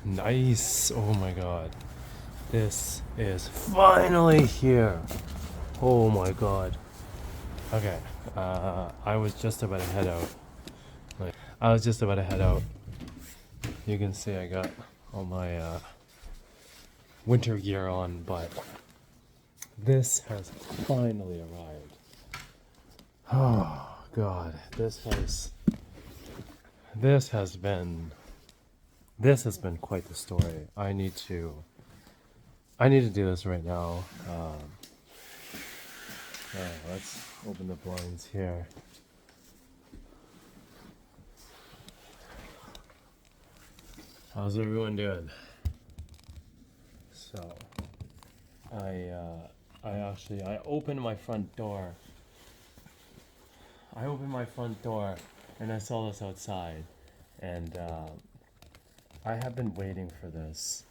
Nice. Oh my god. This is finally here. Oh my god. Okay. I was just about to head out. I was just about to head out. You can see I got all my winter gear on, but this has finally arrived. Oh god. This has been this has been quite the story. I need to do this right now. Let's open the blinds here. How's everyone doing? So, I opened my front door. I opened my front door, and I saw this outside, and I have been waiting for this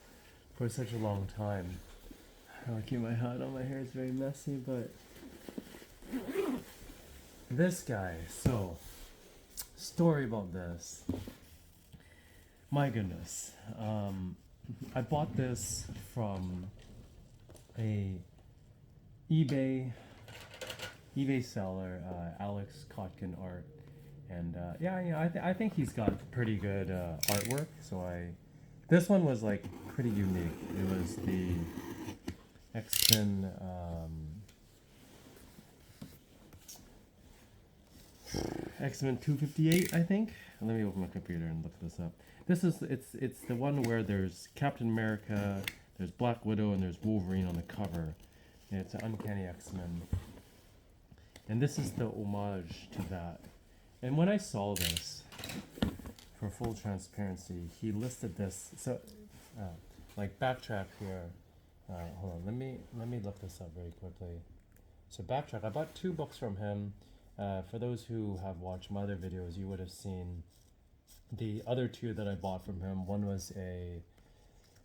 for such a long time. I'll keep my hat on. My hair is very messy, but this guy. So, story about this. My goodness. I bought this from a eBay seller, Alex Kotkin Art, and I think he's got pretty good artwork. So this one was like pretty unique. It was the X-Men. X-Men 258, I think. Let me open my computer and look this up. It's the one where there's Captain America, there's Black Widow, and there's Wolverine on the cover. And it's an Uncanny X-Men. And this is the homage to that. And when I saw this, for full transparency, he listed this. So, backtrack here. Hold on. Let me look this up very quickly. So backtrack. I bought two books from him. For those who have watched my other videos, you would have seen the other two that I bought from him. One was a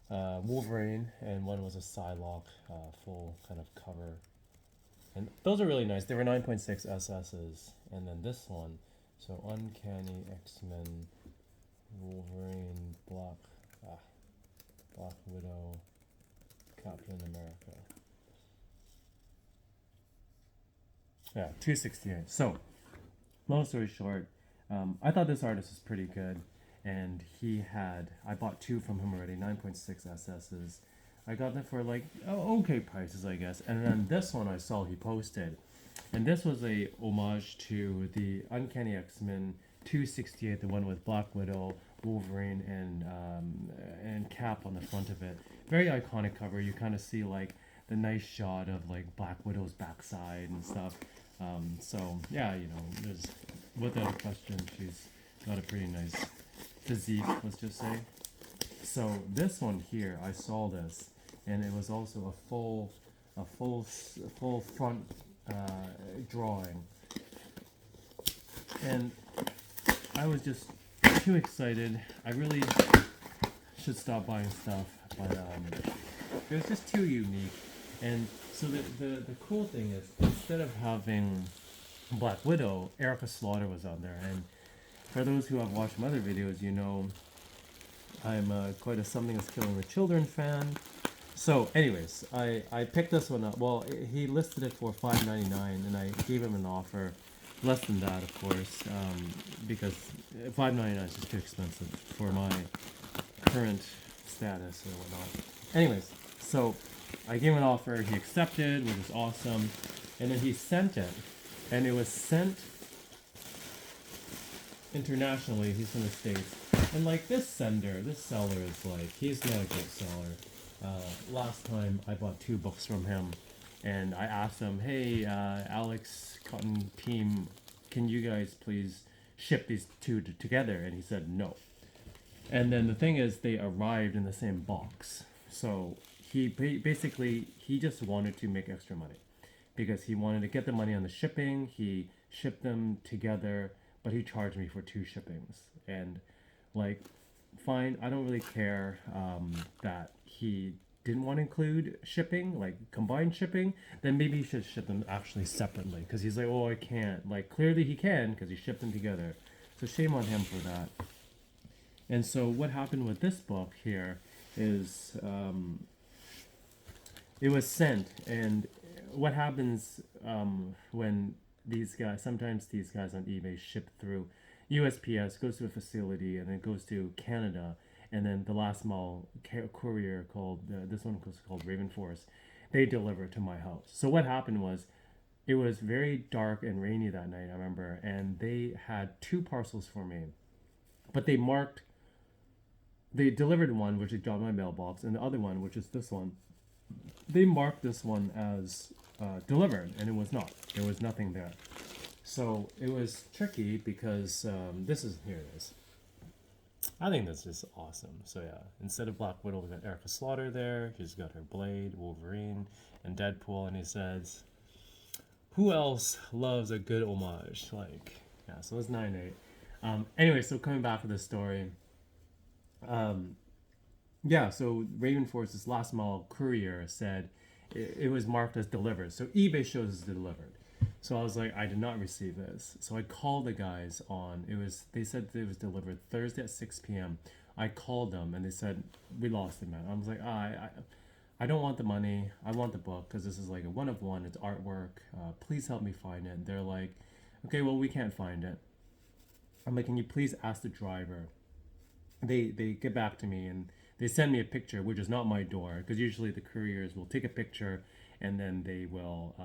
Wolverine, and one was a Psylocke full kind of cover. And those are really nice. They were 9.6 SS's. And then this one, so Uncanny X-Men, Wolverine, Black Widow, Captain America. Yeah, 268. So, long story short, I thought this artist was pretty good, and I bought two from him already, 9.6 SS's. I got them for like okay prices, I guess. And then this one I saw he posted, and this was a homage to the Uncanny X-Men 268, the one with Black Widow, Wolverine, and Cap on the front of it. Very iconic cover. You kind of see like the nice shot of like Black Widow's backside and stuff. So yeah, there's without a question, she's got a pretty nice physique. Let's just say. So this one here, I saw this, and it was also a full front drawing, and I was just too excited. I really should stop buying stuff, but it was just too unique. And so the cool thing is, instead of having Black Widow, Erica Slaughter was on there. And for those who have watched my other videos, I'm quite a Something Is Killing the Children fan. So anyways, I picked this one up. Well, he listed it for $5.99, and I gave him an offer less than that, of course, because $5.99 is just too expensive for my current status or whatnot. Anyways, so I gave him an offer, he accepted, which is awesome, and then he sent it, and it was sent internationally. He's from the States, and like this seller is like, he's not a good seller. Last time I bought two books from him, and I asked him, hey, Alex Cotton team, can you guys please ship these two together? And he said no. And then the thing is, they arrived in the same box. So he basically just wanted to make extra money because he wanted to get the money on the shipping. He shipped them together, but he charged me for two shippings. And like, fine, I don't really care that he didn't want to include shipping, like combined shipping. Then maybe he should ship them actually separately, because he's like, oh, I can't. Like, clearly he can because he shipped them together. So shame on him for that. And so what happened with this book here is it was sent, and what happens when these guys, sometimes these guys on eBay ship through USPS, goes to a facility, and then goes to Canada, and then the last mile courier called, this one was called Raven Force, they deliver to my house. So what happened was, it was very dark and rainy that night, I remember, and they had two parcels for me, but they delivered one, which they dropped in my mailbox, and the other one, which is this one, they marked this one as delivered, and it was not. There was nothing there. So it was tricky because this is, here it is. I think that's just awesome. So yeah, instead of Black Widow, we got Erica Slaughter there. She's got her Blade, Wolverine, and Deadpool, and he says, "Who else loves a good homage?" Like, yeah. So it's 9/8. Anyway, so coming back to the story. Yeah, so Raven Force's last mile courier said it was marked as delivered. So eBay shows it's delivered. So I was like, I did not receive this. So I called the guys on, they said it was delivered Thursday at 6 p.m. I called them and they said, we lost it, man. I was like, I don't want the money. I want the book because this is like a one of one. It's artwork. Please help me find it. And they're like, okay, well, we can't find it. I'm like, can you please ask the driver? They get back to me and they send me a picture, which is not my door, because usually the couriers will take a picture and then they will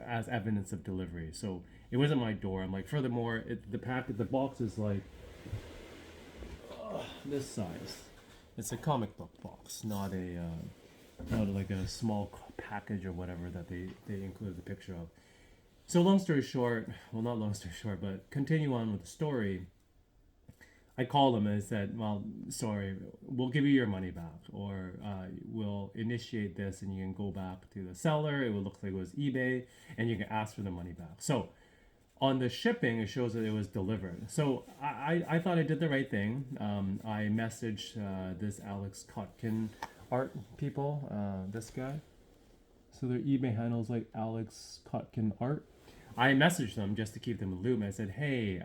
as evidence of delivery. So it wasn't my door. I'm like, furthermore, the box is like this size. It's a comic book box, not like a small package or whatever that they included the picture of. So long story short, well, not long story short, but continue on with the story. I called them and I said, well, sorry, we'll give you your money back, or we'll initiate this and you can go back to the seller. It will look like it was eBay and you can ask for the money back. So on the shipping, it shows that it was delivered. So I thought I did the right thing. I messaged this Alex Kotkin art people, this guy. So their eBay handles like Alex Kotkin art. I messaged them just to keep them in the loop. I said, hey,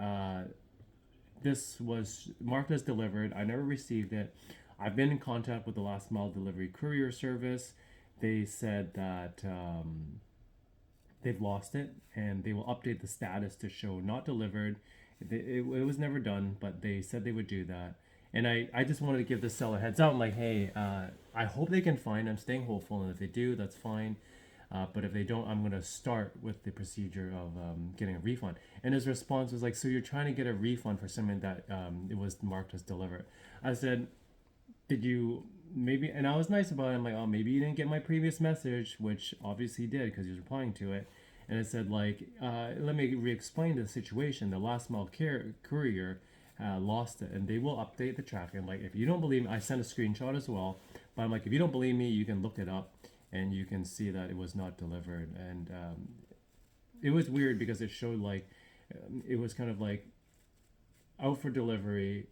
this was marked as delivered. I never received it. I've been in contact with the last mile delivery courier service. They said that they've lost it and they will update the status to show not delivered. It was never done, but they said they would do that. And I just wanted to give the seller a heads up. I'm like, hey, I hope they can find. I'm staying hopeful, and if they do, that's fine. But if they don't, I'm going to start with the procedure of getting a refund. And his response was like, so you're trying to get a refund for something that it was marked as delivered. I said, did you maybe, and I was nice about it. I'm like, oh, maybe you didn't get my previous message, which obviously he did because he was replying to it. And it said like, let me re-explain the situation. The last mile courier lost it, and they will update the tracking. Like, if you don't believe me, I sent a screenshot as well. But I'm like, if you don't believe me, you can look it up and you can see that it was not delivered. And it was weird because it showed like it was kind of like out for delivery,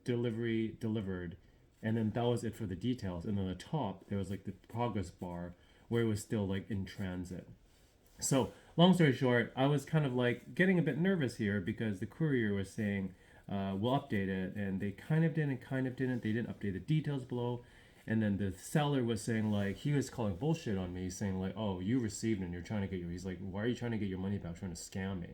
delivery delivered, and then that was it for the details. And on the top there was like the progress bar where it was still like in transit. So long story short, I was kind of like getting a bit nervous here because the courier was saying we'll update it, and they kind of did and kind of didn't. They didn't update the details below. And then the seller was saying like, he was calling bullshit on me, saying like, oh, you received it and you're trying to get your, he's like, why are you trying to get your money back, trying to scam me?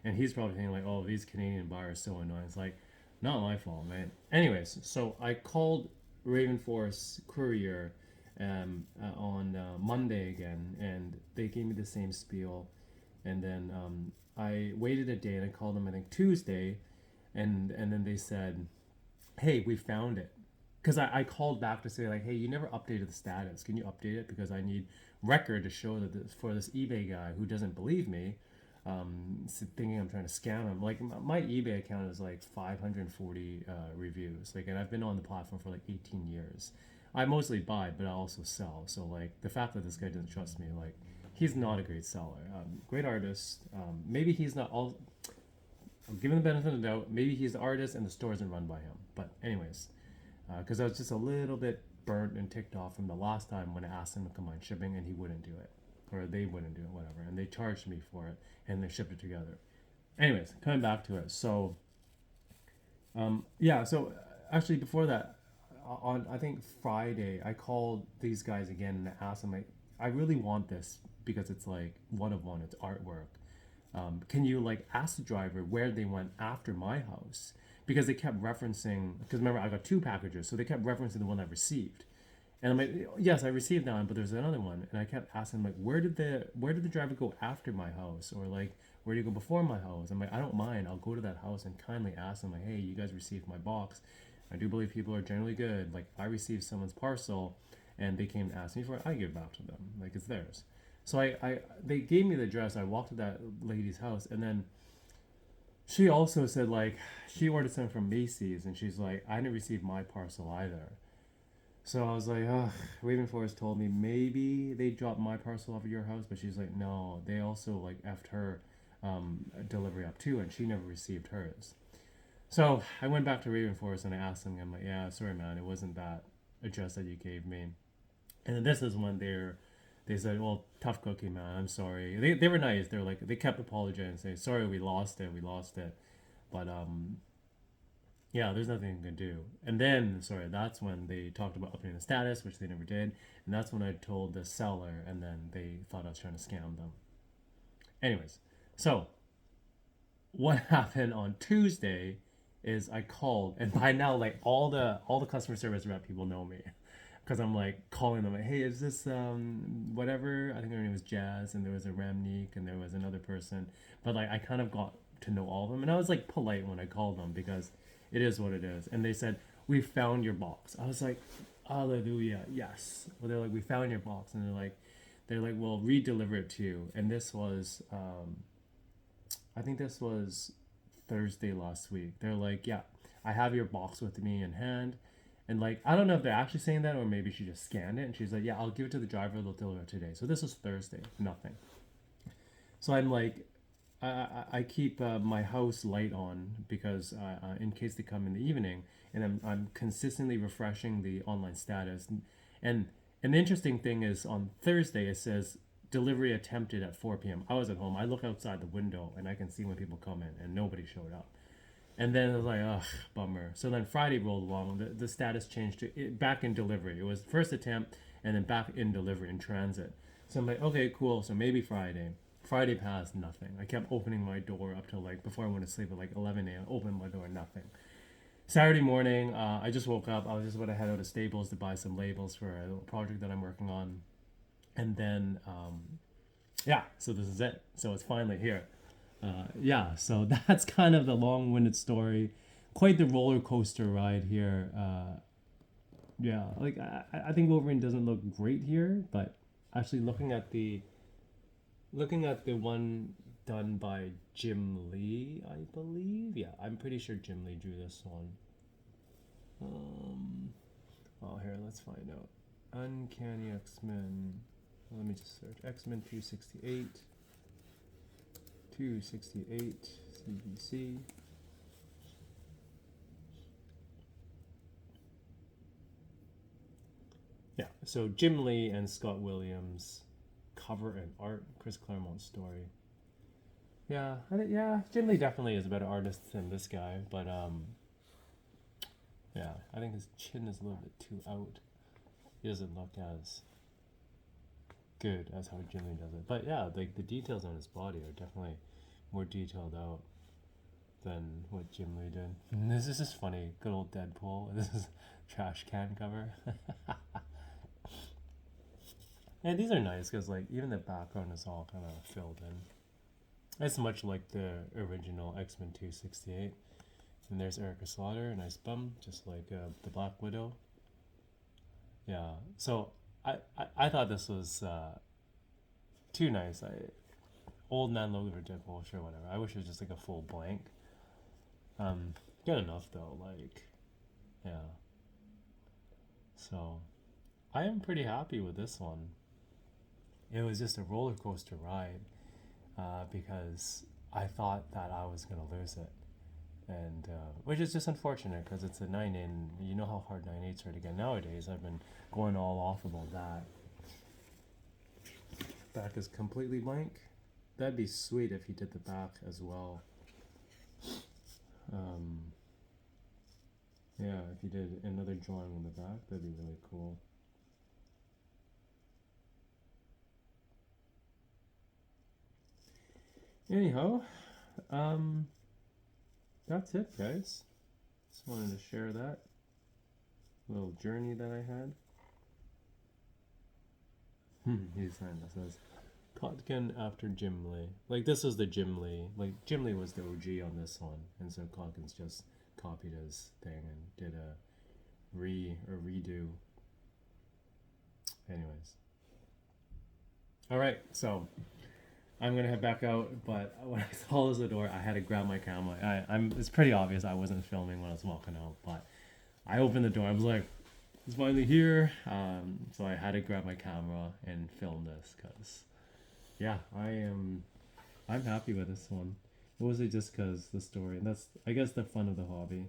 And he's probably thinking like, oh, these Canadian buyers are so annoying. It's like, not my fault, man. Anyways, so I called Raven Force Courier on Monday again, and they gave me the same spiel. And then I waited a day and I called them, I think Tuesday, and then they said, hey, we found it. Because I called back to say like, hey, you never updated the status. Can you update it? Because I need record to show that for this eBay guy who doesn't believe me, thinking I'm trying to scam him. Like my eBay account is like 540 reviews. Like, and I've been on the platform for like 18 years. I mostly buy, but I also sell. So like the fact that this guy doesn't trust me, like he's not a great seller. Great artist. Maybe he's not all. I'm giving the benefit of the doubt. Maybe he's the artist and the store isn't run by him. But anyways. Because I was just a little bit burnt and ticked off from the last time when I asked him to combine shipping and he wouldn't do it, or they wouldn't do it, whatever, and they charged me for it and they shipped it together. Anyways, coming back to it, so Yeah. So actually, before that, on I think Friday, I called these guys again and asked them like, I really want this because it's like one of one. It's artwork. Can you like ask the driver where they went after my house? Because they kept referencing. Because remember, I got two packages, so they kept referencing the one I received. And I'm like, yes, I received that one, but there's another one. And I kept asking like, where did the driver go after my house, or like, where did he go before my house? I'm like, I don't mind. I'll go to that house and kindly ask them like, hey, you guys received my box. I do believe people are generally good. Like, if I receive someone's parcel, and they came to ask me for it, I give it back to them. Like it's theirs. So they gave me the address. I walked to that lady's house, and then she also said like she ordered something from Macy's, and she's like, I didn't receive my parcel either. So I was like, oh, Raven Forest told me maybe they dropped my parcel off at your house, but she's like, no, they also like effed her delivery up too, and she never received hers. So I went back to Raven Forest and I asked them, I'm like, yeah, sorry man, it wasn't that address that you gave me. And then this is when they said, well, tough cookie man, I'm sorry. They were nice. They were like, they kept apologizing, saying, sorry, we lost it. But yeah, there's nothing you can do. And then, sorry, that's when they talked about updating the status, which they never did. And that's when I told the seller, and then they thought I was trying to scam them. Anyways, so what happened on Tuesday is I called, and by now, like all the customer service rep people know me, because I'm like calling them, like, hey, is this whatever? I think her name was Jazz, and there was a Ramneek, and there was another person, but like I kind of got to know all of them, and I was like polite when I called them because it is what it is. And they said, we found your box. I was like, hallelujah, yes. Well, they're like, we found your box, and they're like, well, re-deliver it to you. And this was I think this was Thursday last week. They're like, yeah, I have your box with me in hand. And like, I don't know if they're actually saying that or maybe she just scanned it and she's like, yeah, I'll give it to the driver. They'll deliver it today. So this was Thursday, nothing. So I'm like, I keep my house light on because in case they come in the evening, and I'm consistently refreshing the online status. And and the interesting thing is on Thursday it says delivery attempted at 4 p.m. I was at home. I look outside the window and I can see when people come in, and nobody showed up. And then I was like, ugh, bummer. So then Friday rolled along. The status changed to back in delivery. It was first attempt and then back in delivery in transit. So I'm like, okay, cool. So maybe Friday. Friday passed, nothing. I kept opening my door up till like before I went to sleep at like 11 a.m. Open my door, nothing. Saturday morning, I just woke up. I was just about to head out to Staples to buy some labels for a little project that I'm working on. And then, yeah, so this is it. So it's finally here. Yeah, so that's kind of the long-winded story. Quite the roller coaster ride here. Yeah, like I think Wolverine doesn't look great here, but actually looking at the one done by Jim Lee, I believe. Yeah, I'm pretty sure Jim Lee drew this one. Oh, here, let's find out. Uncanny X-Men. Let me just search X-Men 268. 268 CBC. Yeah, so Jim Lee and Scott Williams cover and art, Chris Claremont story. Yeah, yeah, Jim Lee definitely is a better artist than this guy, but yeah, I think his chin is a little bit too out. He doesn't look as good as how Jim Lee does it. But yeah, like the details on his body are definitely more detailed out than what Jim Lee did. And this is just funny. Good old Deadpool. This is trash can cover. And these are nice because like even the background is all kind of filled in. It's much like the original X-Men 268. And there's Erica Slaughter, nice bum, just like the Black Widow. Yeah. So I thought this was too nice. Old man Logan or Deadpool, sure, whatever. I wish it was just like a full blank. Good enough though. Like, yeah. So I am pretty happy with this one. It was just a roller coaster ride because I thought that I was gonna lose it, and which is just unfortunate because it's a 9 in. You know how hard 9/8s are to get nowadays. I've been going all off about that. Back is completely blank. That'd be sweet if he did the back as well. Um, Yeah, if you did another drawing on the back, that'd be really cool. Anyhow, that's it, guys. Just wanted to share that little journey that I had. He signed this as Kotkin after Gimli. Like, this is the Gimli. Like, Gimli was the OG on this one, and so Kotkin's just copied his thing and did a redo. Anyways. Alright, so I'm gonna head back out, but when I closed the door, I had to grab my camera. It's pretty obvious I wasn't filming when I was walking out, but I opened the door. I was like, "It's finally here!" So I had to grab my camera and film this, cause yeah, I'm happy with this one. It wasn't just cause the story, and that's I guess the fun of the hobby.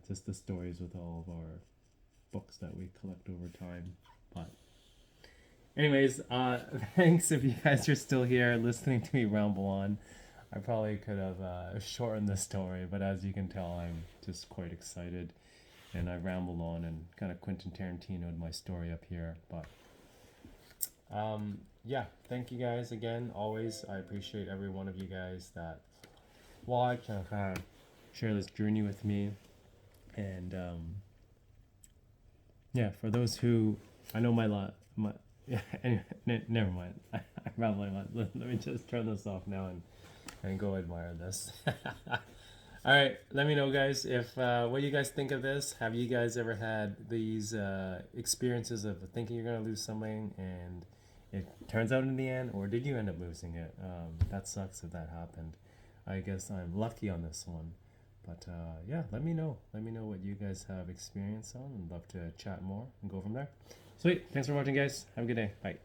Just the stories with all of our books that we collect over time, but. Anyways, thanks if you guys are still here listening to me ramble on. I probably could have shortened the story, but as you can tell, I'm just quite excited. And I rambled on and kind of Quentin Tarantino'd my story up here. But yeah, thank you guys again. Always, I appreciate every one of you guys that watch and kind of share this journey with me. And yeah, for those who, I know my yeah, anyway, never mind. I'm rambling on. Let me just turn this off now and go admire this. All right, let me know, guys, if what do you guys think of this? Have you guys ever had these experiences of thinking you're gonna lose something and it turns out in the end, or did you end up losing it? That sucks if that happened. I guess I'm lucky on this one. But yeah, let me know. Let me know what you guys have experience on. I'd love to chat more and go from there. Sweet. Thanks for watching, guys. Have a good day. Bye.